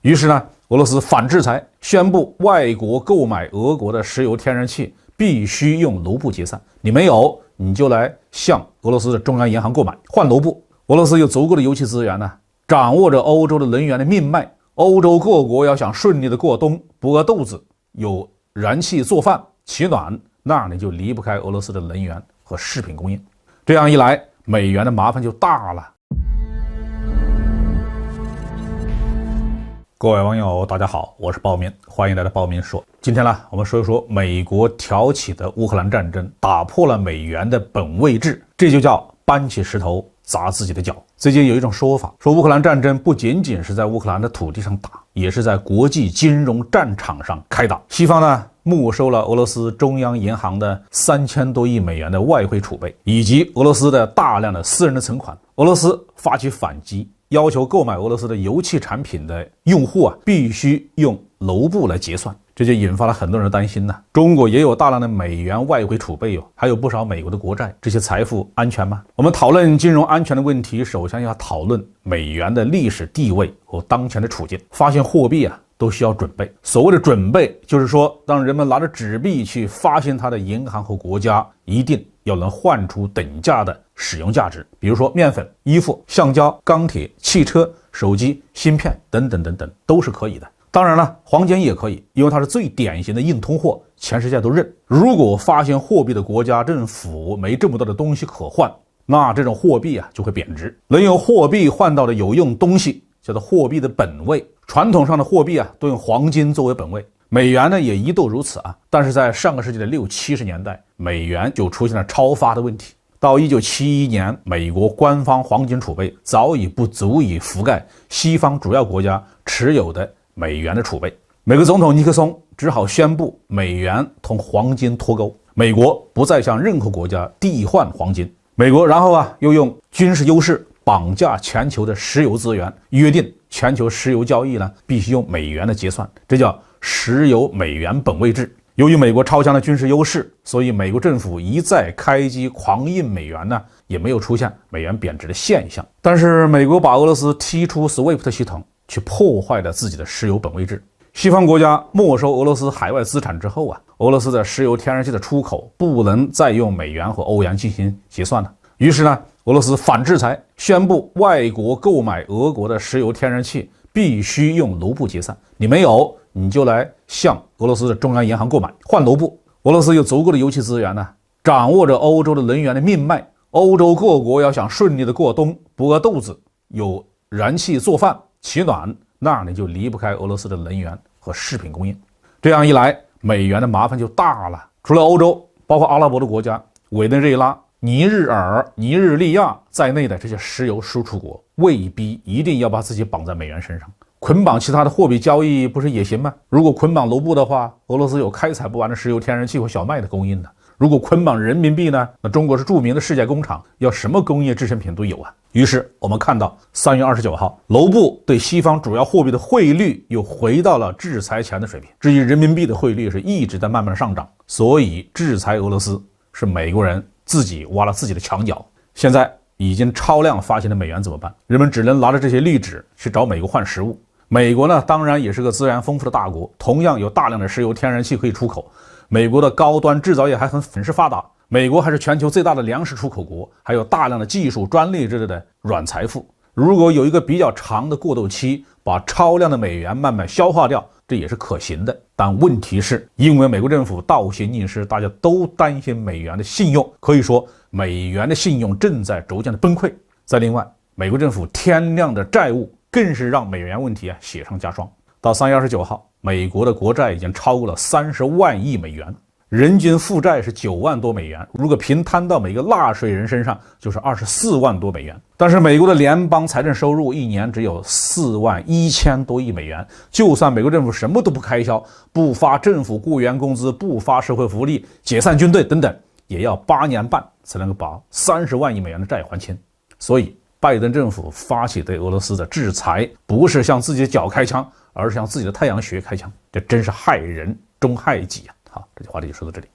于是呢，俄罗斯反制裁，宣布外国购买俄国的石油天然气必须用卢布结算，你没有你就来向俄罗斯的中央银行购买，换卢布。俄罗斯有足够的油气资源呢，掌握着欧洲的能源的命脉，欧洲各国要想顺利的过冬，不饿肚子，有燃气做饭取暖，那你就离不开俄罗斯的能源和食品供应。这样一来，美元的麻烦就大了。各位网友大家好，我是暴民，欢迎来到暴民说。今天呢，我们说一说美国挑起的乌克兰战争打破了美元的本位制，这就叫搬起石头砸自己的脚。最近有一种说法，说乌克兰战争不仅仅是在乌克兰的土地上打，也是在国际金融战场上开打。西方呢，没收了俄罗斯中央银行的3000多亿美元的外汇储备，以及俄罗斯的大量的私人的存款。俄罗斯发起反击，要求购买俄罗斯的油气产品的用户必须用卢布来结算，这就引发了很多人的担心中国也有大量的美元外汇储备还有不少美国的国债，这些财富安全吗？我们讨论金融安全的问题，首先要讨论美元的历史地位和当前的处境。发行货币都需要准备。所谓的准备，就是说当人们拿着纸币去发行它的银行和国家，一定要能换出等价的使用价值，比如说面粉、衣服、橡胶、钢铁、汽车、手机、芯片等等等等，都是可以的。当然了，黄金也可以，因为它是最典型的硬通货，全世界都认。如果发行货币的国家政府没这么多的东西可换，那这种货币就会贬值。能用货币换到的有用东西叫做货币的本位。传统上的货币都用黄金作为本位，美元呢也一度如此但是在上个世纪的60、70年代，美元就出现了超发的问题。到1971年，美国官方黄金储备早已不足以覆盖西方主要国家持有的美元的储备。美国总统尼克松只好宣布美元同黄金脱钩，美国不再向任何国家递换黄金。美国然后又用军事优势绑架全球的石油资源，约定全球石油交易必须用美元的结算，这叫石油美元本位制。由于美国超强的军事优势，所以美国政府一再开机狂印美元也没有出现美元贬值的现象。但是美国把俄罗斯踢出 SWIFT 系统，去破坏了自己的石油本位制。西方国家没收俄罗斯海外资产之后俄罗斯的石油天然气的出口不能再用美元和欧元进行结算了。于是呢，俄罗斯反制裁，宣布外国购买俄国的石油天然气必须用卢布结算，你没有你就来向俄罗斯的中央银行购买，换卢布。俄罗斯有足够的油气资源掌握着欧洲的能源的命脉，欧洲各国要想顺利的过冬，不饿肚子，有燃气做饭取暖，那你就离不开俄罗斯的能源和食品供应。这样一来，美元的麻烦就大了。除了欧洲，包括阿拉伯的国家委内瑞拉、尼日尔、尼日利亚在内的这些石油输出国，未必一定要把自己绑在美元身上，捆绑其他的货币交易不是也行吗？如果捆绑卢布的话，俄罗斯有开采不完的石油天然气和小麦的供应的。如果捆绑人民币呢，那中国是著名的世界工厂，要什么工业制成品都有于是我们看到3月29号，卢布对西方主要货币的汇率又回到了制裁前的水平。至于人民币的汇率是一直在慢慢上涨，所以制裁俄罗斯是美国人自己挖了自己的墙角。现在已经超量发行的美元怎么办？人们只能拿着这些绿纸去找美国换实物。美国呢，当然也是个资源丰富的大国，同样有大量的石油天然气可以出口。美国的高端制造业还很是发达，美国还是全球最大的粮食出口国，还有大量的技术专利之类的软财富。如果有一个比较长的过渡期，把超量的美元慢慢消化掉，这也是可行的。但问题是，因为美国政府倒行逆施，大家都担心美元的信用，可以说美元的信用正在逐渐的崩溃。再另外，美国政府天量的债务更是让美元问题雪上加霜。到3月29号，美国的国债已经超过了30万亿美元，人均负债是9万多美元，如果平摊到每个纳税人身上，就是24万多美元。但是美国的联邦财政收入一年只有4万1千多亿美元，就算美国政府什么都不开销，不发政府雇员工资，不发社会福利，解散军队等等，也要8年半才能够把30万亿美元的债还清。所以拜登政府发起对俄罗斯的制裁，不是向自己的脚开枪，而是向自己的太阳穴开枪，这真是害人终害己好，这句话就说到这里。